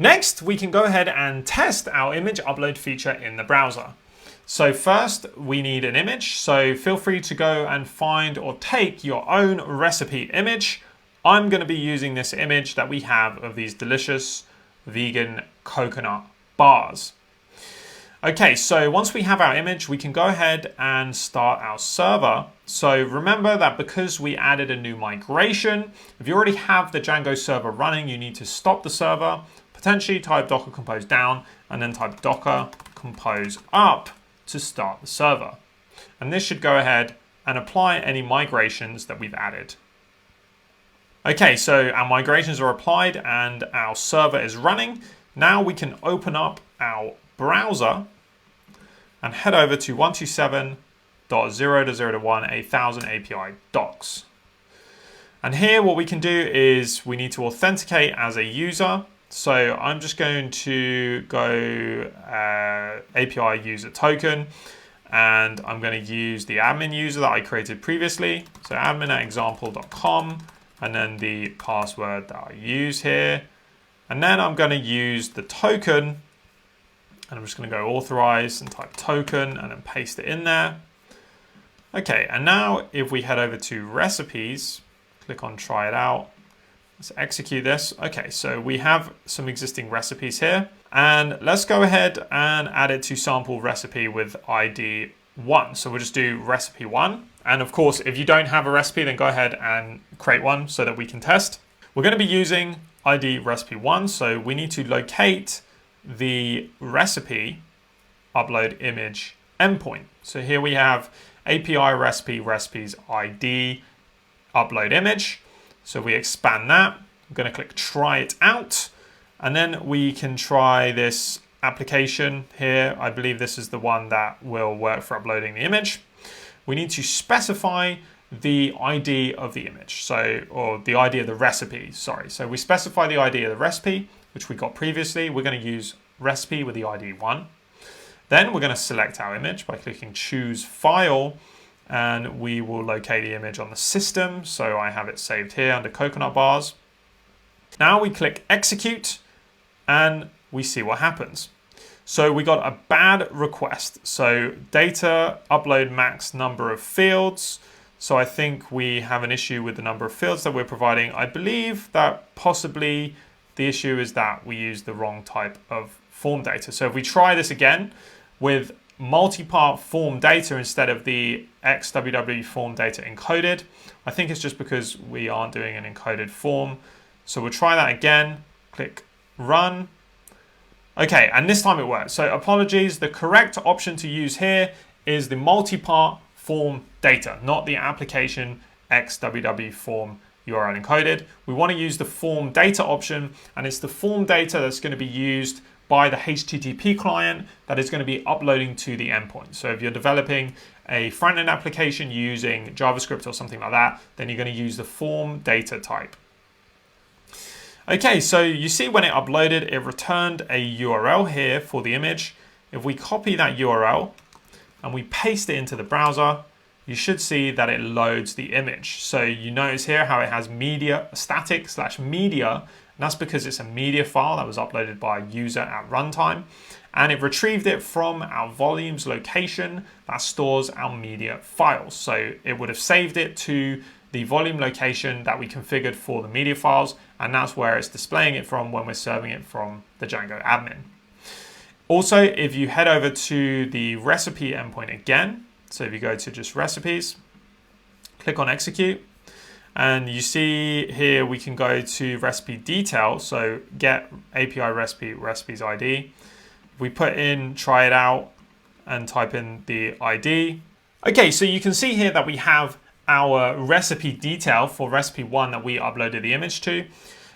Next, we can go ahead and test our image upload feature in the browser. So first, we need an image. So feel free to go and find or take your own recipe image. I'm going to be using this image that we have of these delicious vegan coconut bars. Okay, so once we have our image, we can go ahead and start our server. So remember that because we added a new migration, if you already have the Django server running, you need to stop the server, potentially type docker compose down, and then type docker compose up to start the server. And this should go ahead and apply any migrations that we've added. Okay, so our migrations are applied and our server is running. Now we can open up our browser and head over to 127.0.0.1.1000 API docs. And here what we can do is we need to authenticate as a user. So I'm just going to go API user token, and I'm going to use the admin user that I created previously. So admin@example.com, and then the password that I use here. And then I'm going to use the token, and I'm just going to go authorize and type token and then paste it in there. Okay, and now if we head over to recipes, click on try it out. Let's execute this. Okay, so we have some existing recipes here, and let's go ahead and add it to sample recipe with ID 1. So we'll just do recipe 1. And of course, if you don't have a recipe, then go ahead and create one so that we can test. We're going to be using ID recipe 1. So we need to locate the recipe upload image endpoint. So here we have API recipe recipes ID upload image. So we expand that. I'm going to click try it out, and then we can try this application here. I believe this is the one that will work for uploading the image. We need to specify the ID of the image, or the ID of the recipe, sorry. So we specify the ID of the recipe, which we got previously. We're going to use recipe with the ID 1. Then we're going to select our image by clicking choose file, and we will locate the image on the system. So I have it saved here under coconut bars. Now we click execute and we see what happens. So we got a bad request. So data upload max number of fields. So I think we have an issue with the number of fields that we're providing. I believe that possibly the issue is that we use the wrong type of form data. So if we try this again with multi-part form data instead of the XWW form data encoded, I think it's just because we aren't doing an encoded form. So we'll try that again, click run. Okay, and this time it works. So apologies, the correct option to use here is the multi-part form data, not the application XWW form URL encoded. We want to use the form data option, and it's the form data that's going to be used by the HTTP client that is going to be uploading to the endpoint. So if you're developing a front-end application using JavaScript or something like that, then you're going to use the form data type. Okay, so you see when it uploaded, it returned a URL here for the image. If we copy that URL and we paste it into the browser, you should see that it loads the image. So you notice here how it has media, static/media, and that's because it's a media file that was uploaded by a user at runtime. And it retrieved it from our volumes location that stores our media files. So it would have saved it to the volume location that we configured for the media files, and that's where it's displaying it from when we're serving it from the Django admin. Also, if you head over to the recipe endpoint again, so if you go to just recipes, click on execute, and you see here we can go to recipe detail, so get API recipe, recipes ID. If we put in try it out and type in the ID. Okay, so you can see here that we have our recipe detail for recipe 1 that we uploaded the image to.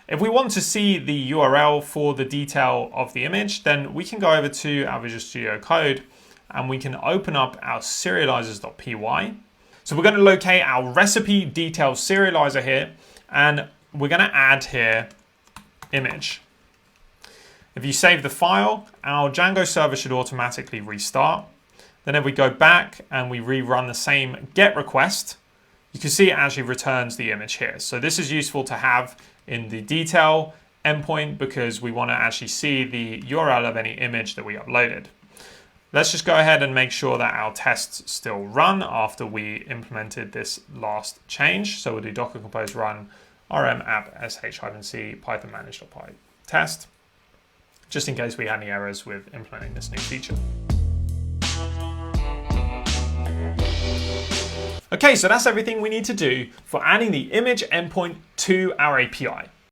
If we want to see the URL for the detail of the image, then we can go over to our Visual Studio Code and we can open up our serializers.py. So we're going to locate our recipe detail serializer here, and we're going to add here image. If you save the file, our Django server should automatically restart. Then if we go back and we rerun the same GET request, you can see it actually returns the image here. So this is useful to have in the detail endpoint because we want to actually see the URL of any image that we uploaded. Let's just go ahead and make sure that our tests still run after we implemented this last change. So we'll do docker compose run rm app sh-c python manage.py test, just in case we had any errors with implementing this new feature. Okay, so that's everything we need to do for adding the image endpoint to our API.